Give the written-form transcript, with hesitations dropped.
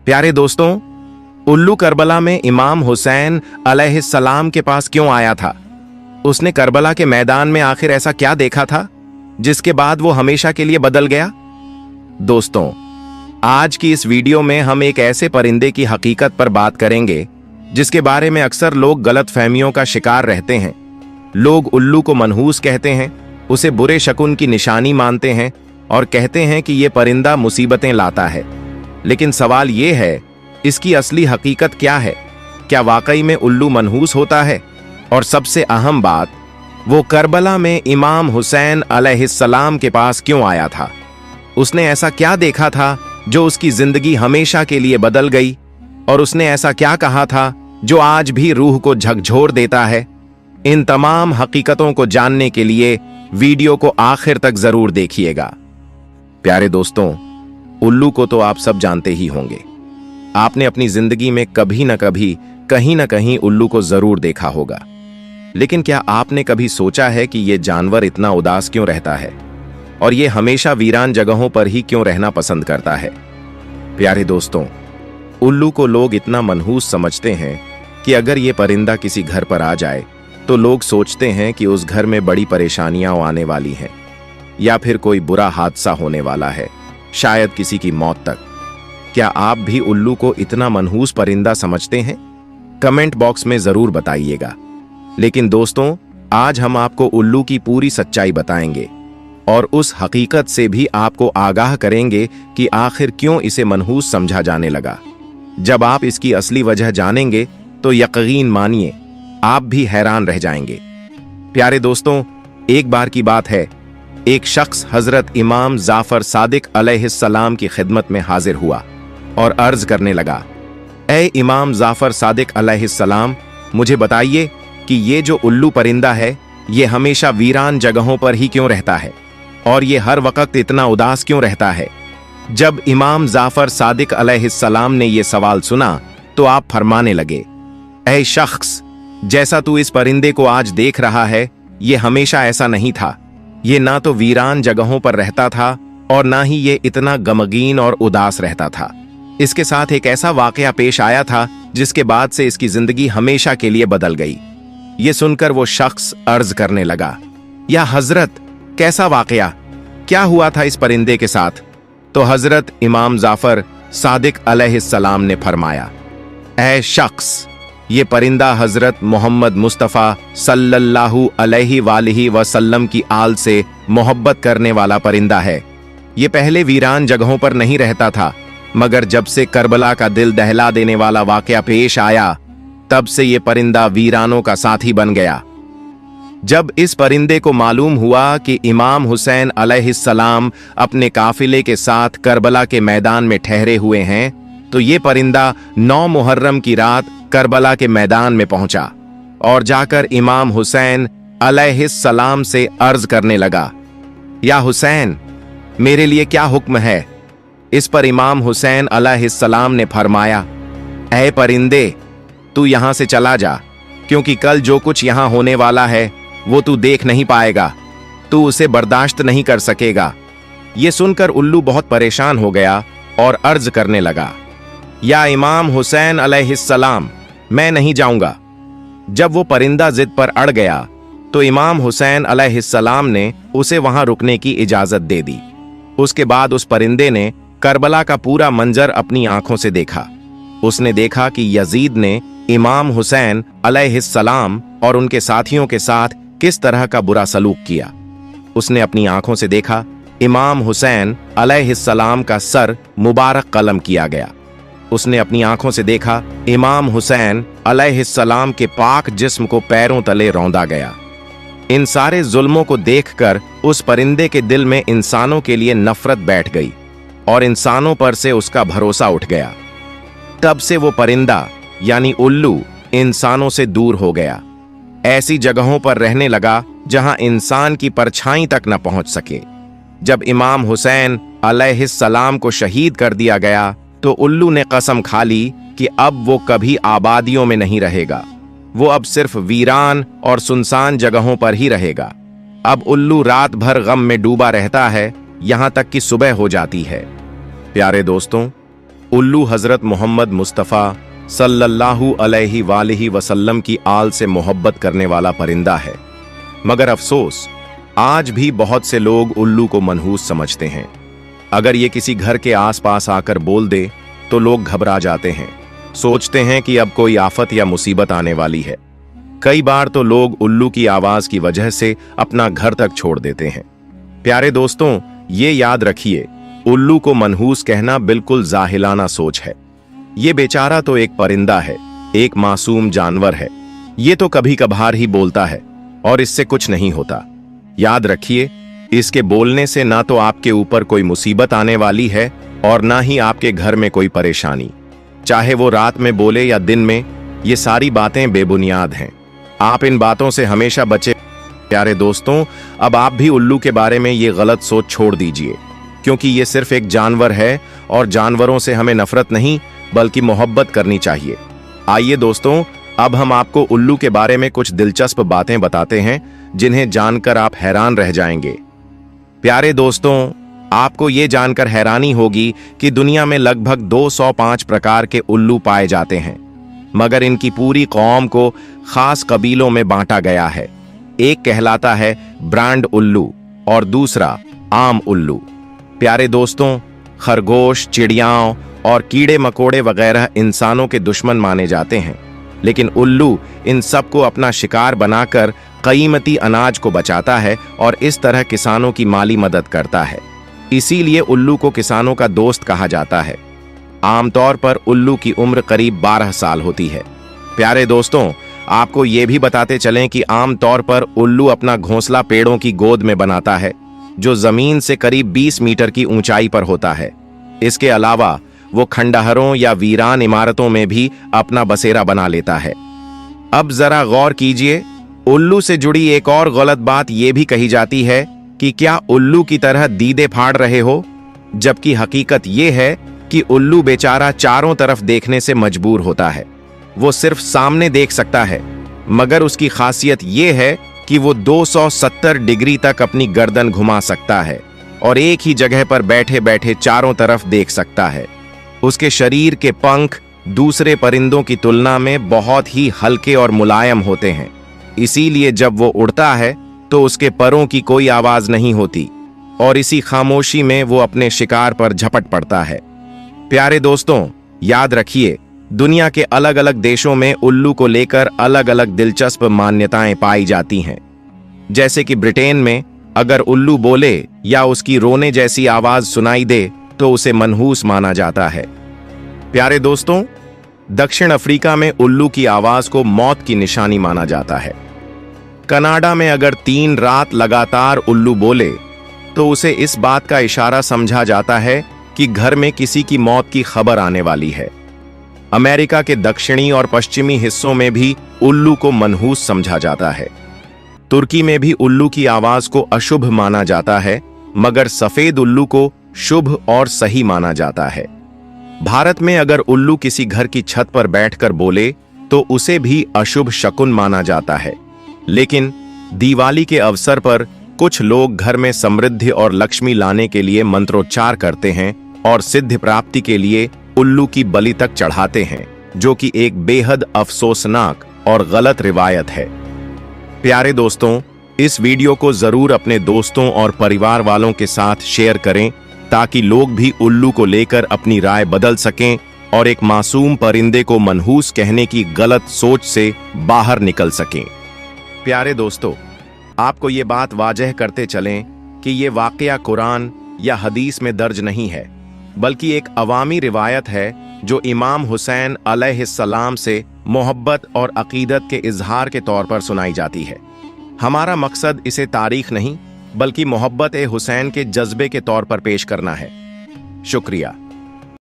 प्यारे दोस्तों, उल्लू करबला में इमाम हुसैन अलैहिस्सलाम के पास क्यों आया था? उसने करबला के मैदान में आखिर ऐसा क्या देखा था जिसके बाद वो हमेशा के लिए बदल गया? दोस्तों, आज की इस वीडियो में हम एक ऐसे परिंदे की हकीकत पर बात करेंगे जिसके बारे में अक्सर लोग गलतफहमियों का शिकार रहते हैं। लोग उल्लू को मनहूस कहते हैं, उसे बुरे शकुन की निशानी मानते हैं और कहते हैं कि यह परिंदा मुसीबतें लाता है। लेकिन सवाल यह है, इसकी असली हकीकत क्या है? क्या वाकई में उल्लू मनहूस होता है? और सबसे अहम बात, वो करबला में इमाम हुसैन अलैहिस्सलाम के पास क्यों आया था? उसने ऐसा क्या देखा था जो उसकी जिंदगी हमेशा के लिए बदल गई? और उसने ऐसा क्या कहा था जो आज भी रूह को झकझोर देता है? इन तमाम हकीकतों को जानने के लिए वीडियो को आखिर तक जरूर देखिएगा। प्यारे दोस्तों, उल्लू को तो आप सब जानते ही होंगे। आपने अपनी जिंदगी में कभी न कभी कहीं न कहीं उल्लू को जरूर देखा होगा। लेकिन क्या आपने कभी सोचा है कि यह जानवर इतना उदास क्यों रहता है और यह हमेशा वीरान जगहों पर ही क्यों रहना पसंद करता है? प्यारे दोस्तों, उल्लू को लोग इतना मनहूस समझते हैं कि अगर यह परिंदा किसी घर पर आ जाए तो लोग सोचते हैं कि उस घर में बड़ी परेशानियां आने वाली हैं या फिर कोई बुरा हादसा होने वाला है, शायद किसी की मौत तक। क्या आप भी उल्लू को इतना मनहूस परिंदा समझते हैं? कमेंट बॉक्स में जरूर बताइएगा। लेकिन दोस्तों, आज हम आपको उल्लू की पूरी सच्चाई बताएंगे और उस हकीकत से भी आपको आगाह करेंगे कि आखिर क्यों इसे मनहूस समझा जाने लगा। जब आप इसकी असली वजह जानेंगे तो यकीन मानिए आप भी हैरान रह जाएंगे। प्यारे दोस्तों, एक बार की बात है, एक शख्स हजरत इमाम जाफर सादिक अलैहिस्सलाम की खिदमत में हाजिर हुआ और अर्ज करने लगा, ए इमाम जाफर सादिक अलैहिस्सलाम, मुझे बताइए कि ये जो उल्लू परिंदा है ये हमेशा वीरान जगहों पर ही क्यों रहता है और ये हर वक्त इतना उदास क्यों रहता है? जब इमाम जाफर सादिक अलैहिस्सलाम ने यह सवाल सुना तो आप फरमाने लगे, ऐ शख्स, जैसा तू इस परिंदे को आज देख रहा है ये हमेशा ऐसा नहीं था। ये ना तो वीरान जगहों पर रहता था और ना ही ये इतना गमगीन और उदास रहता था। इसके साथ एक ऐसा वाकया पेश आया था जिसके बाद से इसकी जिंदगी हमेशा के लिए बदल गई। ये सुनकर वो शख्स अर्ज करने लगा, या हजरत, कैसा वाकया? क्या हुआ था इस परिंदे के साथ? तो हजरत इमाम जाफर सादिक अलैहिस्सलाम ने फरमाया, ऐ शख्स, ये परिंदा हजरत मोहम्मद मुस्तफ़ा सल्लल्लाहु अलैहि वसल्लम की आल से मोहब्बत करने वाला परिंदा है। ये पहले वीरान जगहों पर नहीं रहता था, मगर जब से करबला का दिल दहला देने वाला वाकया पेश आया तब से ये परिंदा वीरानों का साथी बन गया। जब इस परिंदे को मालूम हुआ कि इमाम हुसैन अलैहिस्सलाम अपने काफिले के साथ करबला के मैदान में ठहरे हुए हैं, तो ये परिंदा 9 मुहर्रम की रात करबला के मैदान में पहुंचा और जाकर इमाम हुसैन अलैहिस्सलाम से अर्ज करने लगा, या हुसैन, मेरे लिए क्या हुक्म है? इस पर इमाम हुसैन अलैहिस्सलाम ने फरमाया, ऐ परिंदे, तू यहां से चला जा, क्योंकि कल जो कुछ यहां होने वाला है वो तू देख नहीं पाएगा, तू उसे बर्दाश्त नहीं कर सकेगा। ये सुनकर उल्लू बहुत परेशान हो गया और अर्ज करने लगा, या इमाम हुसैन अलैहिस्सलाम, मैं नहीं जाऊंगा। जब वो परिंदा जिद पर अड़ गया तो इमाम हुसैन अलैहिस्सलाम ने उसे वहां रुकने की इजाजत दे दी। उसके बाद उस परिंदे ने करबला का पूरा मंजर अपनी आंखों से देखा। उसने देखा कि यजीद ने इमाम हुसैन अलैहिस्सलाम और उनके साथियों के साथ किस तरह का बुरा सलूक किया। उसने अपनी आंखों से देखा इमाम हुसैन अलैहिस्सलाम का सर मुबारक कलम किया गया। उसने अपनी आंखों से देखा इमाम हुसैन अलैहिस्सलाम के पाक जिस्म को पैरों तले रौंदा गया। इन सारे जुल्मों को देखकर उस परिंदे के दिल में इंसानों के लिए नफरत बैठ गई और इंसानों पर से उसका भरोसा उठ गया। तब से वो परिंदा यानी उल्लू इंसानों से दूर हो गया। ऐसी जगहों पर रहने लगा जहां इंसान की परछाई तक न पहुंच सके। जब इमाम हुसैन अलैहिस्सलाम को शहीद कर दिया गया तो उल्लू ने कसम खा ली कि अब वो कभी आबादियों में नहीं रहेगा। वो अब सिर्फ वीरान और सुनसान जगहों पर ही रहेगा। अब उल्लू रात भर गम में डूबा रहता है, यहां तक कि सुबह हो जाती है। प्यारे दोस्तों, उल्लू हजरत मोहम्मद मुस्तफ़ा सल्लल्लाहु अलैहि वसल्लम की आल से मोहब्बत करने वाला परिंदा है। मगर अफसोस, आज भी बहुत से लोग उल्लू को मनहूस समझते हैं। अगर ये किसी घर के आसपास आकर बोल दे तो लोग घबरा जाते हैं, सोचते हैं कि अब कोई आफत या मुसीबत आने वाली है। कई बार तो लोग उल्लू की आवाज की वजह से अपना घर तक छोड़ देते हैं। प्यारे दोस्तों, ये याद रखिए, उल्लू को मनहूस कहना बिल्कुल जाहिलाना सोच है। ये बेचारा तो एक परिंदा है, एक मासूम जानवर है। ये तो कभी कभार ही बोलता है और इससे कुछ नहीं होता। याद रखिए, इसके बोलने से ना तो आपके ऊपर कोई मुसीबत आने वाली है और ना ही आपके घर में कोई परेशानी। चाहे वो रात में बोले या दिन में, ये सारी बातें बेबुनियाद हैं। आप इन बातों से हमेशा बचे। प्यारे दोस्तों, अब आप भी उल्लू के बारे में ये गलत सोच छोड़ दीजिए, क्योंकि ये सिर्फ एक जानवर है और जानवरों से हमें नफरत नहीं बल्कि मोहब्बत करनी चाहिए। आइए दोस्तों, अब हम आपको उल्लू के बारे में कुछ दिलचस्प बातें बताते हैं जिन्हें जानकर आप हैरान रह जाएंगे। प्यारे दोस्तों, आपको ये जानकर हैरानी होगी कि दुनिया में लगभग 205 प्रकार के उल्लू पाए जाते हैं, मगर इनकी पूरी कौम को खास कबीलों में बांटा गया है। एक कहलाता है ब्रांड उल्लू और दूसरा आम उल्लू। प्यारे दोस्तों, खरगोश, चिड़ियाओं और कीड़े मकोड़े वगैरह इंसानों के दुश्मन माने जाते हैं, लेकिन उल्लू इन सबको अपना शिकार बनाकर कीमती अनाज को बचाता है और इस तरह किसानों की माली मदद करता है। इसीलिए उल्लू को किसानों का दोस्त कहा जाता है। आमतौर पर उल्लू की उम्र करीब 12 साल होती है। प्यारे दोस्तों, आपको ये भी बताते चलें कि आमतौर पर उल्लू अपना घोंसला पेड़ों की गोद में बनाता है, जो जमीन से करीब 20 मीटर की ऊंचाई पर होता है। इसके अलावा वो खंडहरों या वीरान इमारतों में भी अपना बसेरा बना लेता है। अब जरा गौर कीजिए, उल्लू से जुड़ी एक और गलत बात यह भी कही जाती है कि क्या उल्लू की तरह दीदे फाड़ रहे हो, जबकि हकीकत यह है कि उल्लू बेचारा चारों तरफ देखने से मजबूर होता है। वो सिर्फ सामने देख सकता है, मगर उसकी खासियत यह है कि वो 270 डिग्री तक अपनी गर्दन घुमा सकता है और एक ही जगह पर बैठे बैठे चारों तरफ देख सकता है। उसके शरीर के पंख दूसरे परिंदों की तुलना में बहुत ही हल्के और मुलायम होते हैं, इसीलिए जब वो उड़ता है तो उसके परों की कोई आवाज नहीं होती और इसी खामोशी में वो अपने शिकार पर झपट पड़ता है। प्यारे दोस्तों, याद रखिए, दुनिया के अलग अलग देशों में उल्लू को लेकर अलग अलग दिलचस्प मान्यताएं पाई जाती हैं। जैसे कि ब्रिटेन में अगर उल्लू बोले या उसकी रोने जैसी आवाज सुनाई दे तो उसे मनहूस माना जाता है। प्यारे दोस्तों, दक्षिण अफ्रीका में उल्लू की आवाज को मौत की निशानी माना जाता है। कनाडा में अगर 3 रात लगातार उल्लू बोले तो उसे इस बात का इशारा समझा जाता है कि घर में किसी की मौत की खबर आने वाली है। अमेरिका के दक्षिणी और पश्चिमी हिस्सों में भी उल्लू को मनहूस समझा जाता है। तुर्की में भी उल्लू की आवाज को अशुभ माना जाता है, मगर सफेद उल्लू को शुभ और सही माना जाता है। भारत में अगर उल्लू किसी घर की छत पर बैठकर बोले तो उसे भी अशुभ शकुन माना जाता है। लेकिन दिवाली के अवसर पर कुछ लोग घर में समृद्धि और लक्ष्मी लाने के लिए मंत्रोच्चार करते हैं और सिद्धि प्राप्ति के लिए उल्लू की बलि तक चढ़ाते हैं, जो कि एक बेहद अफसोसनाक और गलत रिवायत है। प्यारे दोस्तों, इस वीडियो को जरूर अपने दोस्तों और परिवार वालों के साथ शेयर करें ताकि लोग भी उल्लू को लेकर अपनी राय बदल सकें और एक मासूम परिंदे को मनहूस कहने की गलत सोच से बाहर निकल सकें। प्यारे दोस्तों, आपको ये बात वाजह करते चलें कि ये वाकया कुरान या हदीस में दर्ज नहीं है, बल्कि एक अवामी रिवायत है जो इमाम हुसैन अलैहिस्सलाम से मोहब्बत और अकीदत के इजहार के तौर पर सुनाई जाती है। हमारा मकसद इसे तारीख नहीं बल्कि मोहब्बत ए हुसैन के जज्बे के तौर पर पेश करना है। शुक्रिया।